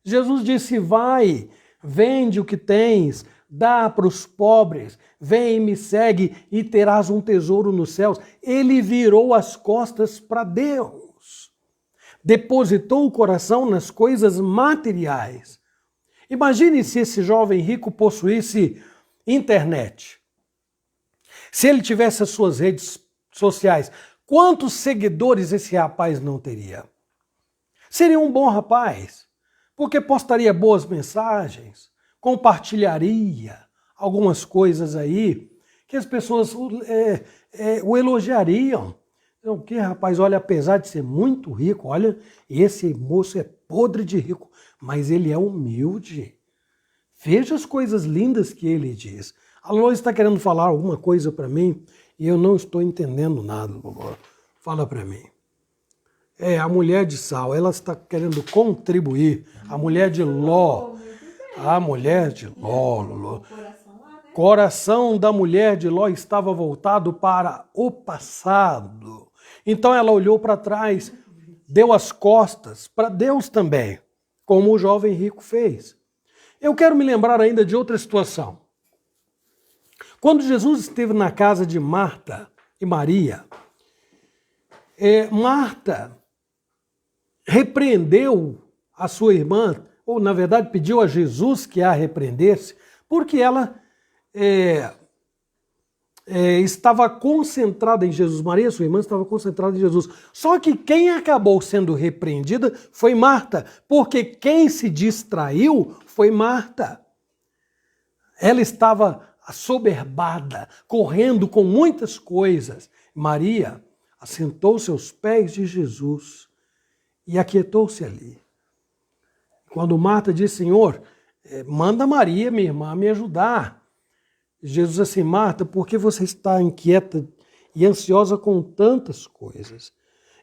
Jesus disse, vai, vende o que tens, dá para os pobres, vem e me segue e terás um tesouro nos céus. Ele virou as costas para Deus. Depositou o coração nas coisas materiais. Imagine se esse jovem rico possuísse internet. Se ele tivesse as suas redes sociais, quantos seguidores esse rapaz não teria? Seria um bom rapaz, porque postaria boas mensagens, compartilharia algumas coisas aí, que as pessoas o elogiariam. Então, que rapaz, olha, apesar de ser muito rico, olha, esse moço é podre de rico, mas ele é humilde. Veja as coisas lindas que ele diz. A Lois está querendo falar alguma coisa para mim e eu não estou entendendo nada. Fala para mim. A mulher de Sal, ela está querendo contribuir. A mulher de Ló. A mulher de Ló. Coração da mulher de Ló estava voltado para o passado. Então ela olhou para trás, deu as costas para Deus também, como o jovem rico fez. Eu quero me lembrar ainda de outra situação. Quando Jesus esteve na casa de Marta e Maria, Marta repreendeu a sua irmã, ou na verdade pediu a Jesus que a repreendesse, porque ela estava concentrada em Jesus. Maria, sua irmã, estava concentrada em Jesus. Só que quem acabou sendo repreendida foi Marta, porque quem se distraiu foi Marta. Ela estava assoberbada, correndo com muitas coisas. Maria assentou-se aos pés de Jesus e aquietou-se ali. Quando Marta disse, Senhor, manda Maria, minha irmã, me ajudar. Jesus assim, Marta, por que você está inquieta e ansiosa com tantas coisas?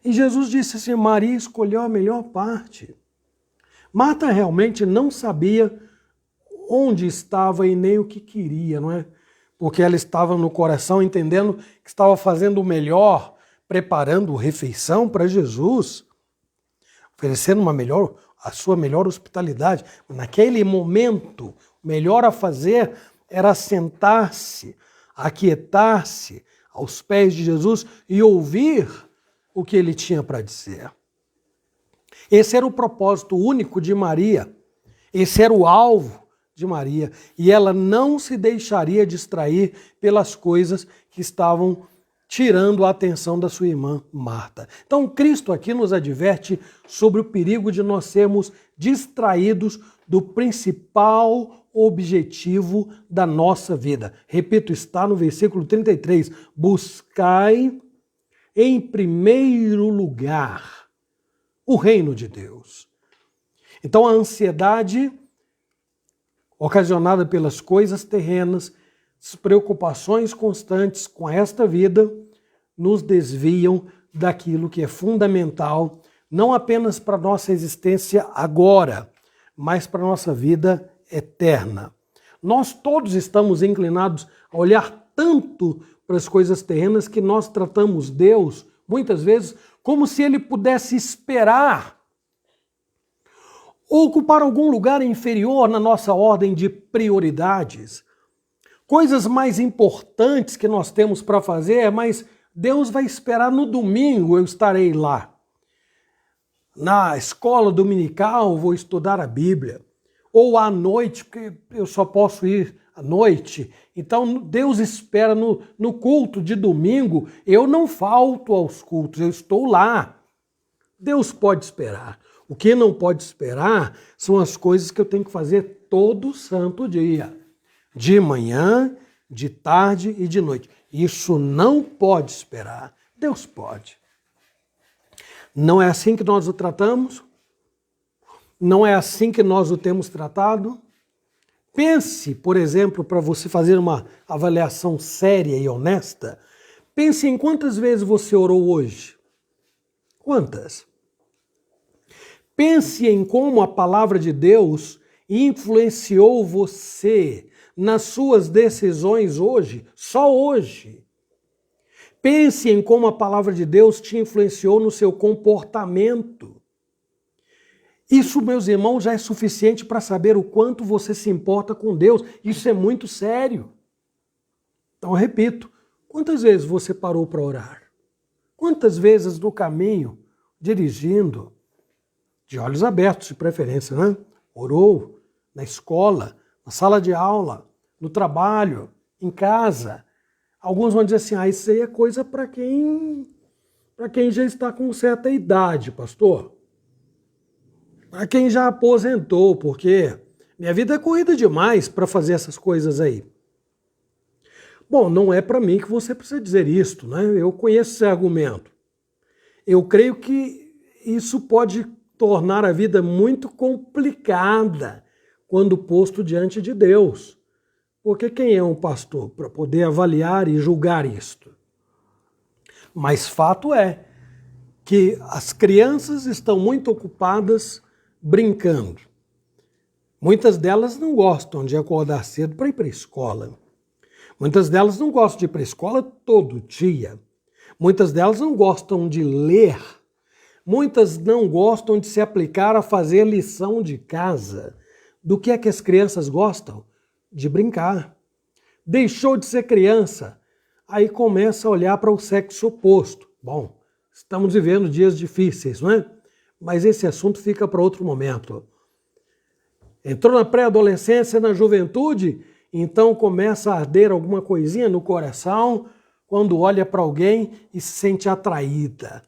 E Jesus disse assim, Maria escolheu a melhor parte. Marta realmente não sabia onde estava e nem o que queria, não é? Porque ela estava no coração entendendo que estava fazendo o melhor, preparando refeição para Jesus, oferecendo a sua melhor hospitalidade. Naquele momento, o melhor a fazer era sentar-se, aquietar-se aos pés de Jesus e ouvir o que ele tinha para dizer. Esse era o propósito único de Maria. Esse era o alvo de Maria. E ela não se deixaria distrair pelas coisas que estavam tirando a atenção da sua irmã Marta. Então, Cristo aqui nos adverte sobre o perigo de nós sermos distraídos do principal objetivo da nossa vida. Repito, está no versículo 33. Buscai em primeiro lugar o reino de Deus. Então, a ansiedade ocasionada pelas coisas terrenas, as preocupações constantes com esta vida, nos desviam daquilo que é fundamental não apenas para a nossa existência agora, mas para a nossa vida eterna. Nós todos estamos inclinados a olhar tanto para as coisas terrenas que nós tratamos Deus, muitas vezes, como se ele pudesse esperar ou ocupar algum lugar inferior na nossa ordem de prioridades. Coisas mais importantes que nós temos para fazer, mas Deus vai esperar no domingo, eu estarei lá. Na escola dominical vou estudar a Bíblia. Ou à noite, porque eu só posso ir à noite. Então Deus espera no culto de domingo, eu não falto aos cultos, eu estou lá. Deus pode esperar. O que não pode esperar são as coisas que eu tenho que fazer todo santo dia. De manhã, de tarde e de noite. Isso não pode esperar. Deus pode. Não é assim que nós o tratamos? Não é assim que nós o temos tratado? Pense, por exemplo, para você fazer uma avaliação séria e honesta, pense em quantas vezes você orou hoje. Quantas? Pense em como a palavra de Deus influenciou você nas suas decisões hoje, só hoje. Pense em como a palavra de Deus te influenciou no seu comportamento. Isso, meus irmãos, já é suficiente para saber o quanto você se importa com Deus. Isso é muito sério. Então, eu repito, quantas vezes você parou para orar? Quantas vezes no caminho, dirigindo, de olhos abertos de preferência, né? Orou na escola, na sala de aula, no trabalho, em casa. Alguns vão dizer assim, isso aí é coisa para quem já está com certa idade, pastor. Para quem já aposentou, porque minha vida é corrida demais para fazer essas coisas aí. Bom, não é para mim que você precisa dizer isto, né? Eu conheço esse argumento. Eu creio que isso pode tornar a vida muito complicada quando posto diante de Deus. Porque quem é um pastor para poder avaliar e julgar isto? Mas fato é que as crianças estão muito ocupadas brincando. Muitas delas não gostam de acordar cedo para ir para a escola. Muitas delas não gostam de ir para a escola todo dia. Muitas delas não gostam de ler. Muitas não gostam de se aplicar a fazer lição de casa. Do que é que as crianças gostam? De brincar. Deixou de ser criança, aí começa a olhar para o sexo oposto. Bom, estamos vivendo dias difíceis, não é? Mas esse assunto fica para outro momento. Entrou na pré-adolescência, na juventude, então começa a arder alguma coisinha no coração quando olha para alguém e se sente atraída.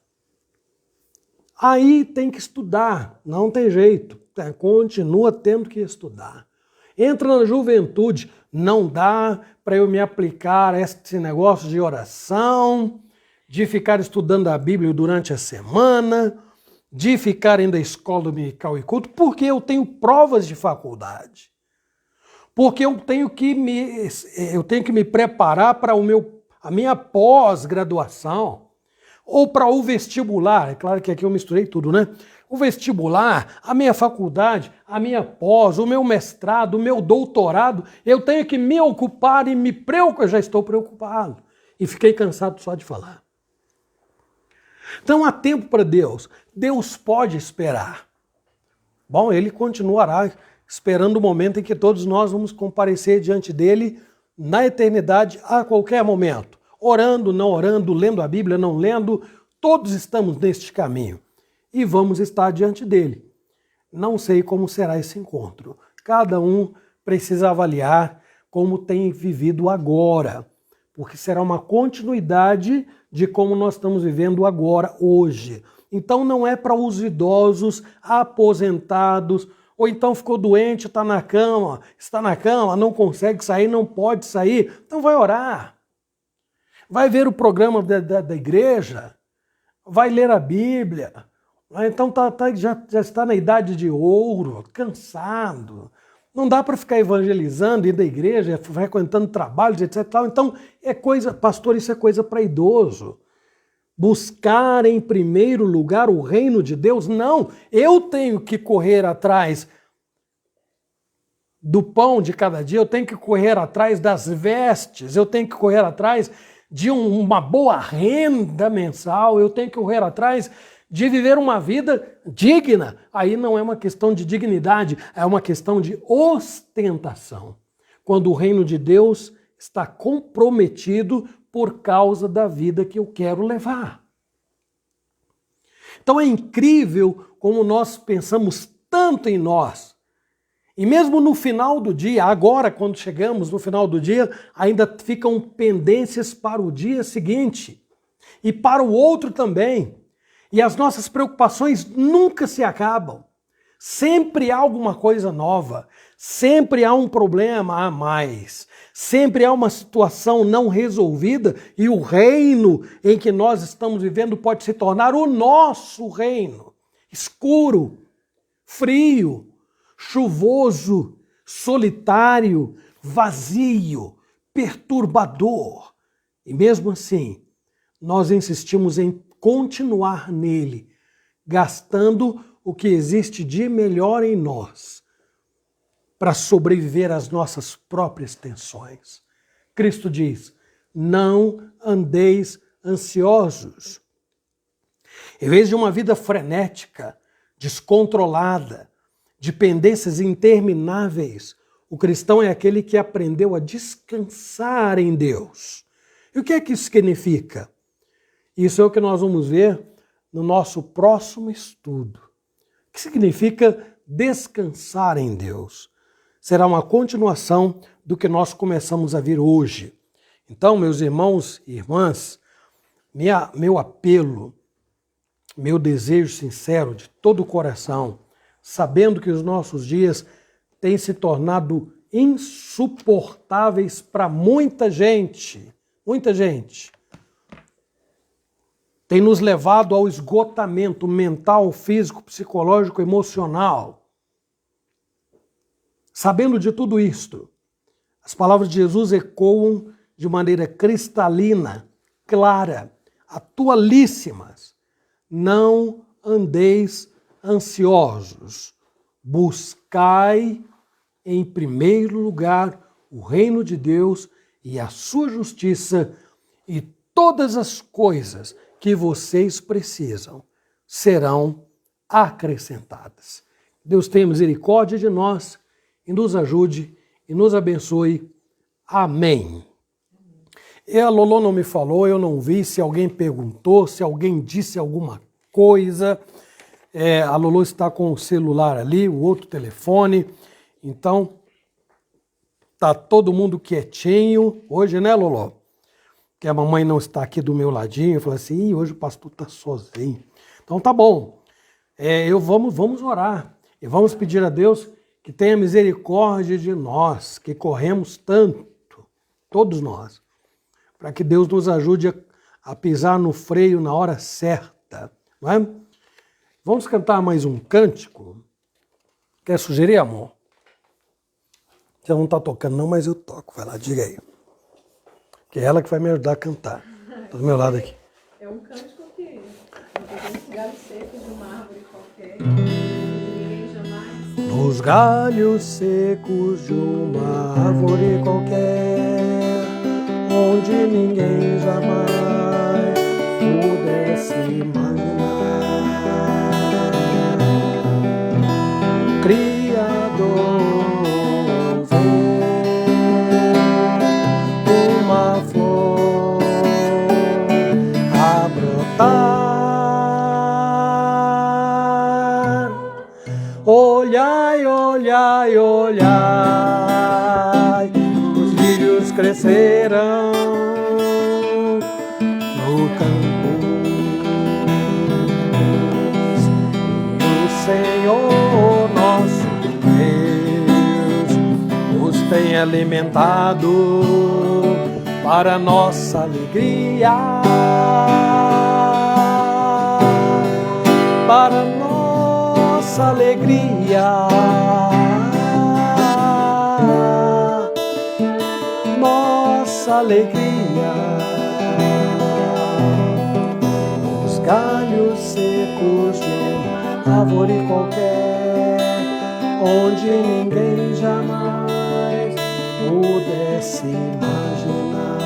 Aí tem que estudar, não tem jeito, continua tendo que estudar. Entra na juventude, não dá para eu me aplicar a esse negócio de oração, de ficar estudando a Bíblia durante a semana, de ficar indo à escola dominical e culto, porque eu tenho provas de faculdade. Porque eu tenho que me preparar para a minha pós-graduação, ou para o vestibular. É claro que aqui eu misturei tudo, né? O vestibular, a minha faculdade, a minha pós, o meu mestrado, o meu doutorado, eu tenho que me ocupar e me preocupar. Eu já estou preocupado e fiquei cansado só de falar. Então há tempo para Deus. Deus pode esperar. Bom, ele continuará esperando o momento em que todos nós vamos comparecer diante dele na eternidade a qualquer momento. Orando, não orando, lendo a Bíblia, não lendo, todos estamos neste caminho. E vamos estar diante dele. Não sei como será esse encontro. Cada um precisa avaliar como tem vivido agora, porque será uma continuidade de como nós estamos vivendo agora, hoje. Então não é para os idosos, aposentados, ou então ficou doente, está na cama, não consegue sair, não pode sair. Então vai orar. Vai ver o programa da igreja, vai ler a Bíblia. Então já está na idade de ouro, cansado. Não dá para ficar evangelizando, indo à igreja, frequentando trabalhos, etc. Então, pastor, isso é coisa para idoso. buscar em primeiro lugar o reino de Deus. Não, eu tenho que correr atrás do pão de cada dia, eu tenho que correr atrás das vestes, eu tenho que correr atrás de uma boa renda mensal, eu tenho que correr atrás de viver uma vida digna. Aí não é uma questão de dignidade, é uma questão de ostentação. Quando o reino de Deus está comprometido por causa da vida que eu quero levar. Então é incrível como nós pensamos tanto em nós. E mesmo no final do dia, agora quando chegamos no final do dia, ainda ficam pendências para o dia seguinte. E para o outro também. E as nossas preocupações nunca se acabam. Sempre há alguma coisa nova. Sempre há um problema a mais. Sempre há uma situação não resolvida e o reino em que nós estamos vivendo pode se tornar o nosso reino. Escuro, frio, chuvoso, solitário, vazio, perturbador. E mesmo assim, nós insistimos em continuar nele, gastando o que existe de melhor em nós para sobreviver às nossas próprias tensões. Cristo diz: não andeis ansiosos. Em vez de uma vida frenética, descontrolada, de pendências intermináveis, o cristão é aquele que aprendeu a descansar em Deus. E o que é que isso significa? Isso é o que nós vamos ver no nosso próximo estudo. O que significa descansar em Deus? Será uma continuação do que nós começamos a ver hoje. Então, meus irmãos e irmãs, meu apelo, meu desejo sincero de todo o coração, sabendo que os nossos dias têm se tornado insuportáveis para muita gente, tem nos levado ao esgotamento mental, físico, psicológico, emocional. Sabendo de tudo isto, as palavras de Jesus ecoam de maneira cristalina, clara, atualíssimas. Não andeis ansiosos, buscai em primeiro lugar o reino de Deus e a sua justiça, e todas as coisas que vocês precisam serão acrescentadas. Deus tenha misericórdia de nós e nos ajude e nos abençoe. Amém. E a Lolo não me falou, eu não vi se alguém perguntou, se alguém disse alguma coisa. A Lolo está com o celular ali, o outro telefone. Então, tá todo mundo quietinho hoje, né, Lolo? Que a mamãe não está aqui do meu ladinho. Eu falei assim, hoje o pastor está sozinho. Então tá bom. Vamos orar e vamos pedir a Deus que tenha misericórdia de nós, que corremos tanto, todos nós, para que Deus nos ajude a pisar no freio na hora certa, não é? Vamos cantar mais um cântico? Quer sugerir, amor? Você não está tocando não, mas eu toco. Vai lá, diga aí. Que é ela que vai me ajudar a cantar. Está do meu lado aqui. É um cântico que nos galhos secos de uma árvore qualquer, ninguém jamais... Nos galhos secos de uma árvore qualquer, onde ninguém jamais pudesse imaginar. Criador olhai, olhai, olhai, os lírios crescerão no campo, e o Senhor nosso Deus os tem alimentado para nossa alegria, para nossa alegria, nossa alegria. galhos secos de uma árvore qualquer, onde ninguém jamais pudesse imaginar.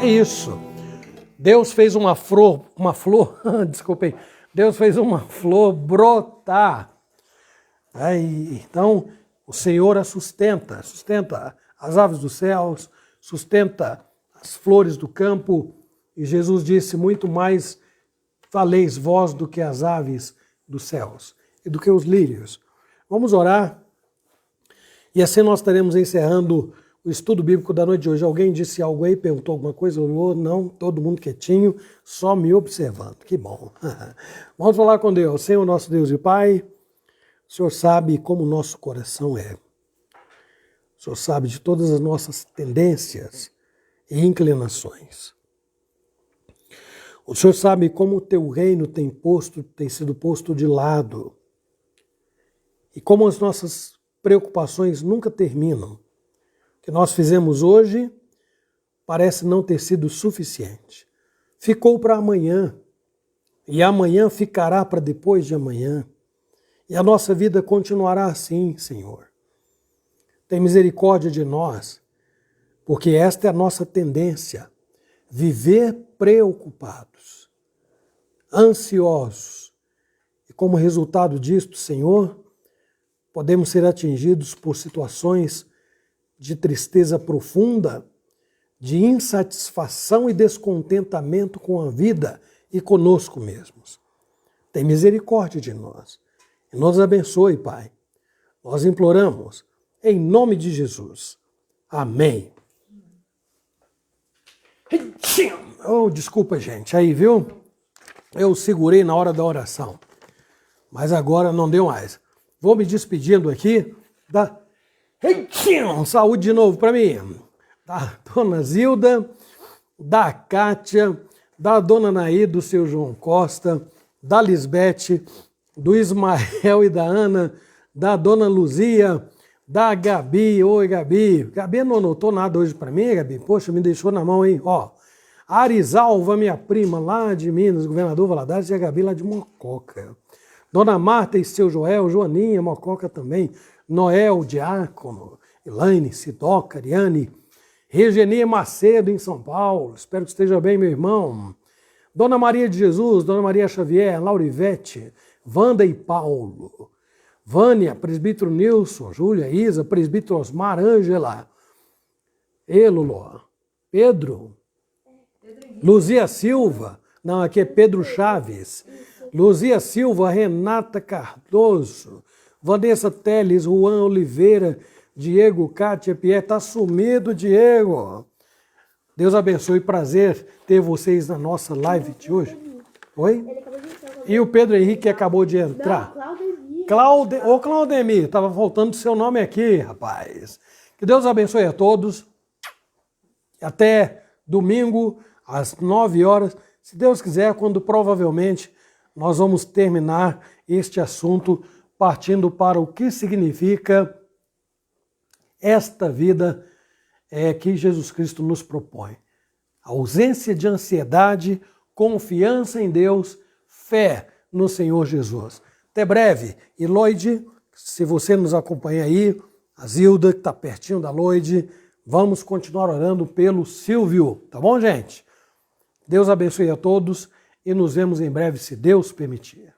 É isso. Deus fez uma flor, desculpem, Deus fez uma flor brotar. Então, o Senhor a sustenta as aves dos céus, sustenta as flores do campo. E Jesus disse, muito mais valeis vós do que as aves dos céus e do que os lírios. Vamos orar e assim nós estaremos encerrando o estudo bíblico da noite de hoje. Alguém disse algo aí, perguntou alguma coisa? Olhou? Não, todo mundo quietinho, só me observando. Que bom. Vamos falar com Deus. Senhor, nosso Deus e Pai, o Senhor sabe como o nosso coração é. O Senhor sabe de todas as nossas tendências e inclinações. O Senhor sabe como o teu reino tem sido posto de lado e como as nossas preocupações nunca terminam. O que nós fizemos hoje parece não ter sido suficiente. Ficou para amanhã e amanhã ficará para depois de amanhã. E a nossa vida continuará assim, Senhor. Tem misericórdia de nós, porque esta é a nossa tendência, viver preocupados, ansiosos. E como resultado disto, Senhor, podemos ser atingidos por situações de tristeza profunda, de insatisfação e descontentamento com a vida e conosco mesmos. Tem misericórdia de nós. E nos abençoe, Pai. Nós imploramos, em nome de Jesus. Amém. Oh, desculpa, gente. Aí, viu? Eu segurei na hora da oração. Mas agora não deu mais. Vou me despedindo aqui da... Saúde de novo para mim. Da dona Zilda, da Kátia, da dona Naí, do seu João Costa, da Lisbete, do Ismael e da Ana, da dona Luzia, da Gabi. Oi, Gabi. Gabi não anotou nada hoje para mim, Gabi? Poxa, me deixou na mão, hein? Ó, Arisalva, minha prima, lá de Minas, governador Valadares, e a Gabi lá de Mococa. Dona Marta e seu Joel, Joaninha, Mococa também, Noel, Diácono, Elaine, Sidoca, Ariane, Regenia Macedo, em São Paulo. Espero que esteja bem, meu irmão. Dona Maria de Jesus, Dona Maria Xavier, Laurivete, Wanda e Paulo. Vânia, presbítero Nilson, Júlia, Isa, presbítero Osmar, Ângela, Elolo, Pedro, Luzia Silva, não, aqui é Pedro Chaves, Luzia Silva, Renata Cardoso, Vanessa Teles, Juan Oliveira, Diego, Kátia, Pierre, tá sumido, Diego. Deus abençoe, prazer ter vocês na nossa live de hoje. Oi? E o Pedro Henrique acabou de entrar. Ô Claudemir, estava faltando seu nome aqui, rapaz. Que Deus abençoe a todos. Até domingo, às 9 horas. Se Deus quiser, quando provavelmente nós vamos terminar este assunto partindo para o que significa esta vida que Jesus Cristo nos propõe. A ausência de ansiedade, confiança em Deus, fé no Senhor Jesus. Até breve. E Lloyd, se você nos acompanha aí, a Zilda, que está pertinho da Lloyd, vamos continuar orando pelo Silvio. Tá bom, gente? Deus abençoe a todos e nos vemos em breve, se Deus permitir.